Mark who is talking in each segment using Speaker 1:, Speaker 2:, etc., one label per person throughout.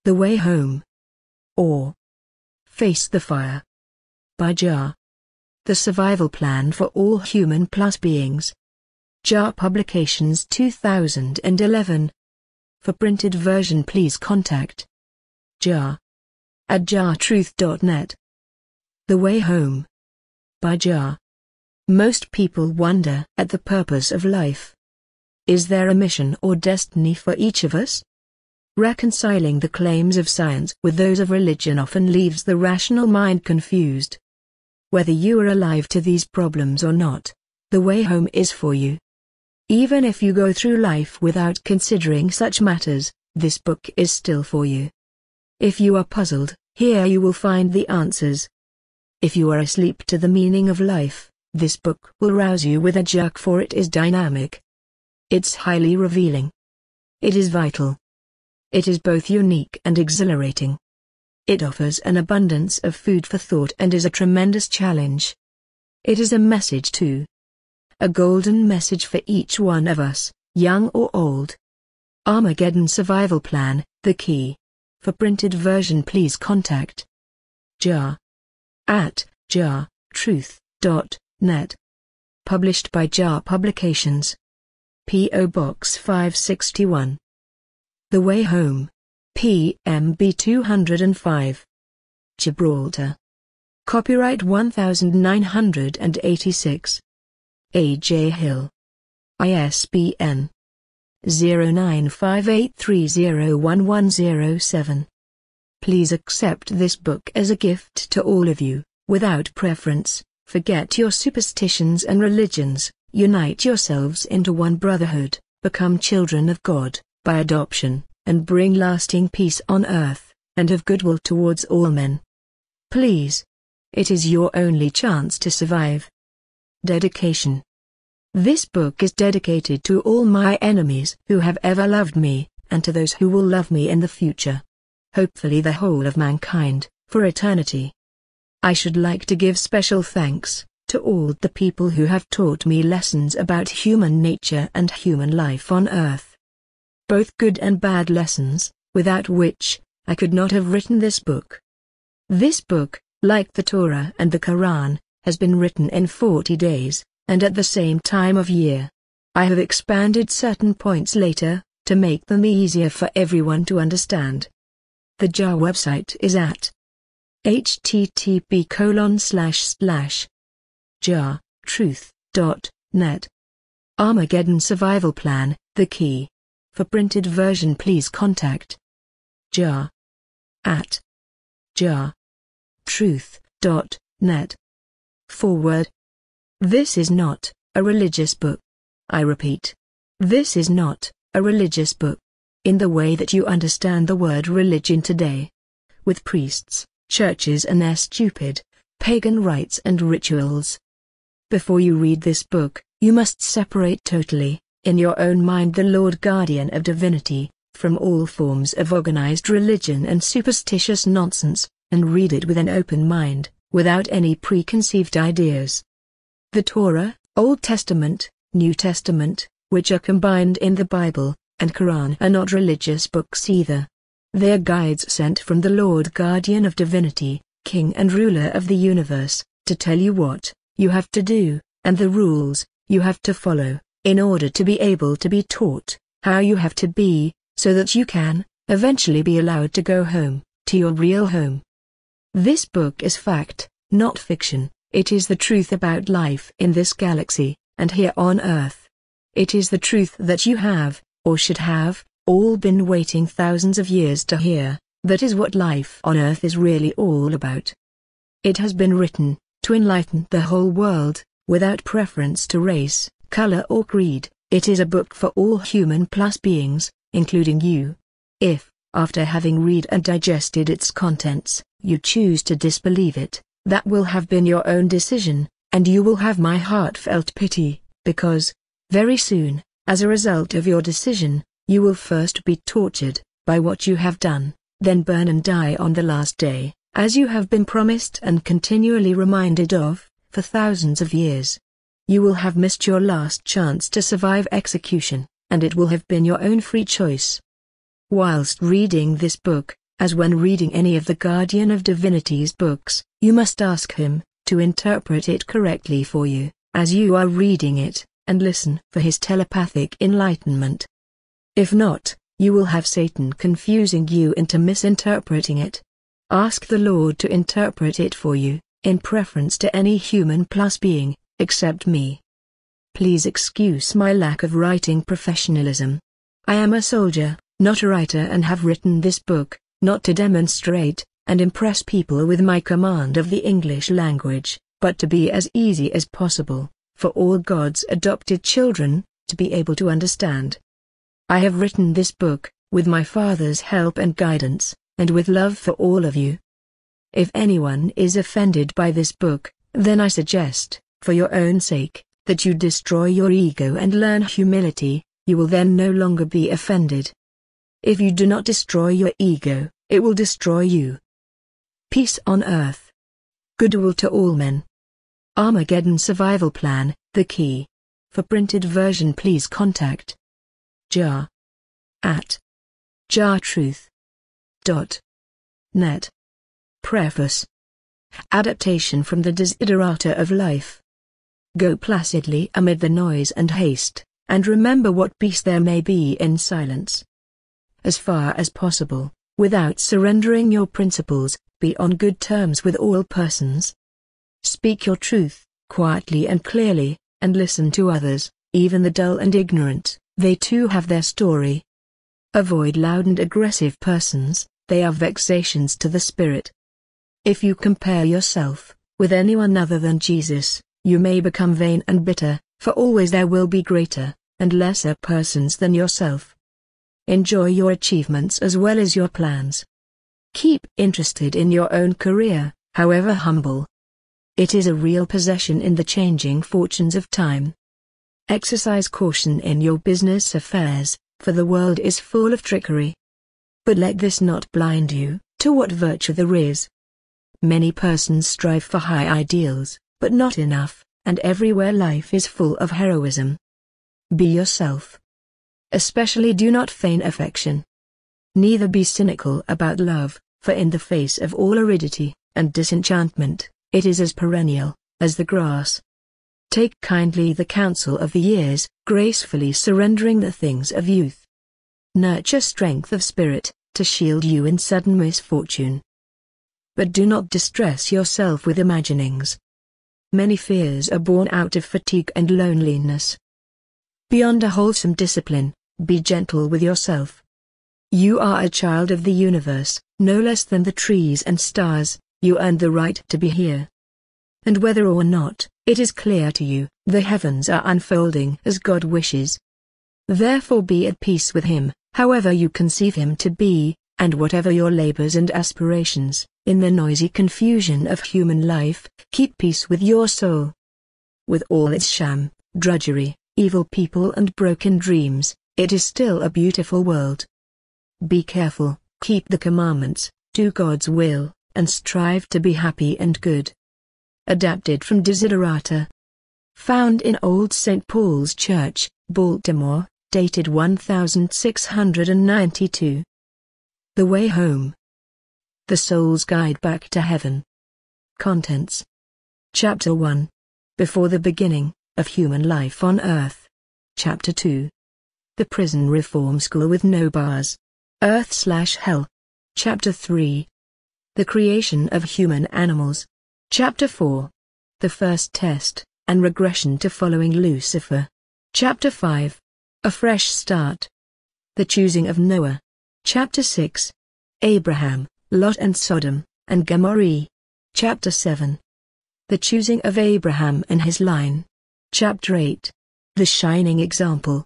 Speaker 1: The Way Home, or Face the Fire, by Jar. The Survival Plan for All Human Plus Beings. Jar Publications 2011. For printed version please contact Jar at jartruth.net. The Way Home, by Jar. Most people wonder at the purpose of life. Is there a mission or destiny for each of us? Reconciling the claims of science with those of religion often leaves the rational mind confused. Whether you are alive to these problems or not, The Way Home is for you. Even if you go through life without considering such matters, this book is still for you. If you are puzzled, here you will find the answers. If you are asleep to the meaning of life, this book will rouse you with a jerk, for it is dynamic. It's highly revealing. It is vital. It is both unique and exhilarating. It offers an abundance of food for thought and is a tremendous challenge. It is a message too. A golden message for each one of us, young or old. Armageddon Survival Plan, The Key. For printed version please contact Jar at jartruth.net. Published by Jar Publications. P.O. Box 561. The Way Home, PMB 205. Gibraltar. Copyright 1986. A.J. Hill. ISBN 0958301107. Please accept this book as a gift to all of you, without preference. Forget your superstitions and religions, unite yourselves into one brotherhood, become children of God by adoption, and bring lasting peace on earth, and have goodwill towards all men. Please. It is your only chance to survive. Dedication. This book is dedicated to all my enemies who have ever loved me, and to those who will love me in the future. Hopefully the whole of mankind, for eternity. I should like to give special thanks to all the people who have taught me lessons about human nature and human life on earth. Both good and bad lessons, without which I could not have written this book. This book, like the Torah and the Quran, has been written in 40 days, and at the same time of year. I have expanded certain points later, to make them easier for everyone to understand. The Jar website is at http://jartruth.net. Armageddon Survival Plan, The Key. For printed version please contact Jar at jartruth.net. Forward. This is not a religious book. I repeat, this is not a religious book, in the way that you understand the word religion today. With priests, churches and their stupid, pagan rites and rituals. Before you read this book, you must separate totally, in your own mind, the Lord Guardian of Divinity, from all forms of organized religion and superstitious nonsense, and read it with an open mind, without any preconceived ideas. The Torah, Old Testament, New Testament, which are combined in the Bible, and Quran are not religious books either. They are guides sent from the Lord Guardian of Divinity, King and Ruler of the universe, to tell you what you have to do, and the rules you have to follow, in order to be able to be taught how you have to be, so that you can, eventually be allowed to go home, to your real home. This book is fact, not fiction. It is the truth about life in this galaxy, and here on Earth. It is the truth that you have, or should have, all been waiting thousands of years to hear. That is what life on Earth is really all about. It has been written to enlighten the whole world, without preference to race, color or creed. It is a book for all human plus beings, including you. If, after having read and digested its contents, you choose to disbelieve it, that will have been your own decision, and you will have my heartfelt pity, because, very soon, as a result of your decision, you will first be tortured by what you have done, then burn and die on the last day, as you have been promised and continually reminded of, for thousands of years. You will have missed your last chance to survive execution, and it will have been your own free choice. Whilst reading this book, As when reading any of the Guardian of Divinity's books, you must ask him to interpret it correctly for you, as you are reading it, and listen for his telepathic enlightenment. If not, you will have Satan confusing you into misinterpreting it. Ask the Lord to interpret it for you, in preference to any human plus being, except me. Please excuse my lack of writing professionalism. I am a soldier, not a writer, and have written this book, not to demonstrate and impress people with my command of the English language, but to be as easy as possible for all God's adopted children to be able to understand. I have written this book with my Father's help and guidance, and with love for all of you. If anyone is offended by this book, then I suggest, for your own sake, that you destroy your ego and learn humility. You will then no longer be offended. If you do not destroy your ego, it will destroy you. Peace on earth. Goodwill to all men. Armageddon Survival Plan, the key. For printed version please contact jar at jartruth.net. Preface. Adaptation from the Desiderata of Life. Go placidly amid the noise and haste, and remember what peace there may be in silence. As far as possible, without surrendering your principles, be on good terms with all persons. Speak your truth, quietly and clearly, and listen to others, even the dull and ignorant, they too have their story. Avoid loud and aggressive persons, they are vexations to the spirit. If you compare yourself with anyone other than Jesus, you may become vain and bitter, for always there will be greater and lesser persons than yourself. Enjoy your achievements as well as your plans. Keep interested in your own career, however humble. It is a real possession in the changing fortunes of time. Exercise caution in your business affairs, for the world is full of trickery. But let this not blind you to what virtue there is. Many persons strive for high ideals, but not enough, and everywhere life is full of heroism. Be yourself. Especially do not feign affection. Neither be cynical about love, for in the face of all aridity and disenchantment, it is as perennial as the grass. Take kindly the counsel of the years, gracefully surrendering the things of youth. Nurture strength of spirit, to shield you in sudden misfortune. But do not distress yourself with imaginings. Many fears are born out of fatigue and loneliness. Beyond a wholesome discipline, be gentle with yourself. You are a child of the universe, no less than the trees and stars. You earned the right to be here. And whether or not it is clear to you, the heavens are unfolding as God wishes. Therefore be at peace with Him, however you conceive Him to be, and whatever your labors and aspirations. In the noisy confusion of human life, keep peace with your soul. With all its sham, drudgery, evil people and broken dreams, it is still a beautiful world. Be careful, keep the commandments, do God's will, and strive to be happy and good. Adapted from Desiderata. Found in Old St. Paul's Church, Baltimore, dated 1692. The Way Home. The Soul's Guide Back to Heaven. Contents. Chapter 1. Before the Beginning of Human Life on Earth. Chapter 2. The Prison Reform School with No Bars. Earth/Hell. Chapter 3. The Creation of Human Animals. Chapter 4. The First Test, and Regression to Following Lucifer. Chapter 5. A Fresh Start. The Choosing of Noah. Chapter 6. Abraham, Lot and Sodom, and Gomorrah. Chapter 7. The Choosing of Abraham and his line. Chapter 8. The Shining Example.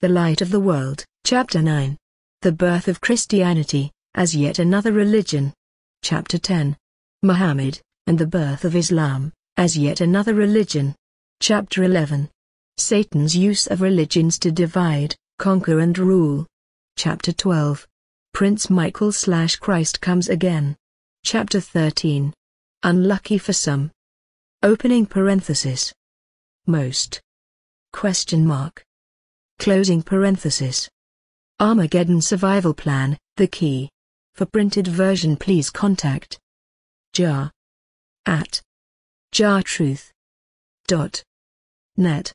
Speaker 1: The Light of the World. Chapter 9. The Birth of Christianity, as yet another religion. Chapter 10. Muhammad, and the Birth of Islam, as yet another religion. Chapter 11. Satan's Use of Religions to Divide, Conquer and Rule. Chapter 12. Prince Michael/Christ Comes Again. Chapter 13. Unlucky for Some. Opening parenthesis. Most. Question mark. Closing parenthesis. Armageddon Survival Plan, the key. For printed version please contact jar@jartruth.net.